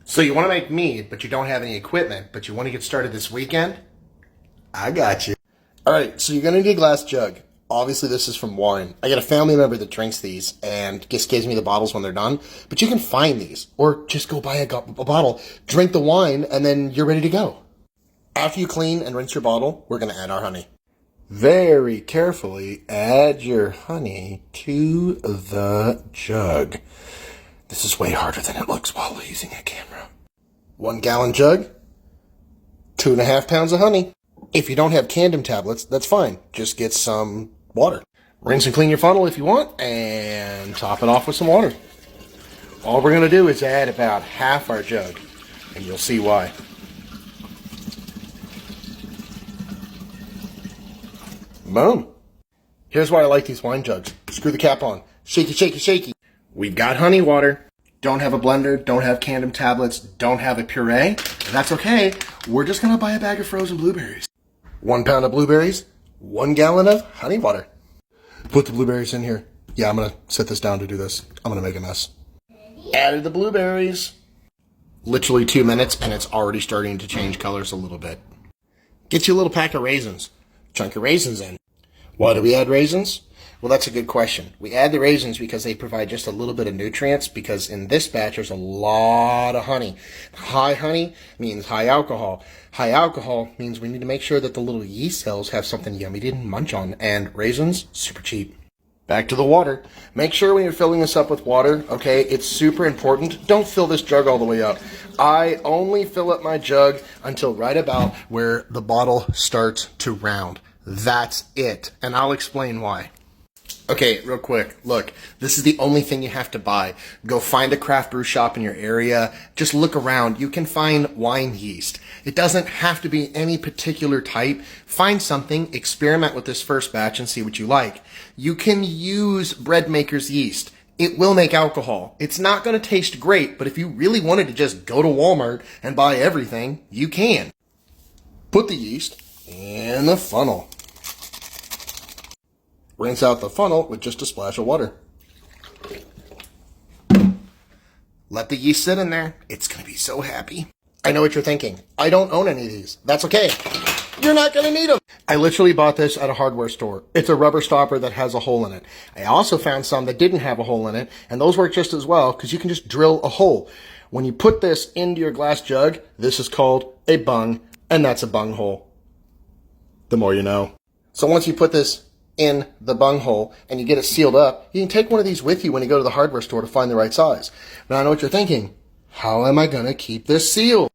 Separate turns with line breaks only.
So you want to make mead, but you don't have any equipment, but you want to get started this weekend? I got you. All right, so you're going to need a glass jug. Obviously, this is from wine. I got a family member that drinks these and just gives me the bottles when they're done. But you can find these, or just go buy a bottle, drink the wine, and then you're ready to go. After you clean and rinse your bottle, we're going to add our honey. Very carefully add your honey to the jug. This is way harder than it looks while using a camera. 1 gallon jug, 2.5 pounds of honey. If you don't have Candem tablets, that's fine. Just get some water. Rinse and clean your funnel if you want, and top it off with some water. All we're going to do is add about half our jug, and you'll see why. Boom. Here's why I like these wine jugs. Screw the cap on. Shaky, shaky, shaky. We've got honey water. Don't have a blender, don't have Candem tablets, don't have a puree. That's okay. We're just going to buy a bag of frozen blueberries. 1 pound of blueberries, 1 gallon of honey water. Put the blueberries in here. Yeah, I'm going to set this down to do this. I'm going to make a mess. Added the blueberries. Literally 2 minutes, and it's already starting to change colors a little bit. Get you a little pack of raisins. Chunk your raisins in. Why do we add raisins? Well, that's a good question. We add the raisins because they provide just a little bit of nutrients, because in this batch there's a lot of honey. High honey means high alcohol. High alcohol means we need to make sure that the little yeast cells have something yummy to munch on, and raisins, super cheap. Back to the water. Make sure when you're filling this up with water, okay, it's super important. Don't fill this jug all the way up. I only fill up my jug until right about where the bottle starts to round. That's it. And I'll explain why. Okay, real quick. Look, this is the only thing you have to buy. Go find a craft brew shop in your area. Just look around. You can find wine yeast. It doesn't have to be any particular type. Find something, experiment with this first batch and see what you like. You can use bread maker's yeast. It will make alcohol. It's not going to taste great, but if you really wanted to just go to Walmart and buy everything, you can. Put the yeast in the funnel. Rinse out the funnel with just a splash of water. Let the yeast sit in there. It's going to be so happy. I know what you're thinking. I don't own any of these. That's okay. You're not going to need them. I literally bought this at a hardware store. It's a rubber stopper that has a hole in it. I also found some that didn't have a hole in it, and those work just as well because you can just drill a hole. When you put this into your glass jug, this is called a bung, and that's a bung hole. The more you know. So once you put this in the bung hole and you get it sealed up, you can take one of these with you when you go to the hardware store to find the right size. Now I know what you're thinking. How am I going to keep this sealed?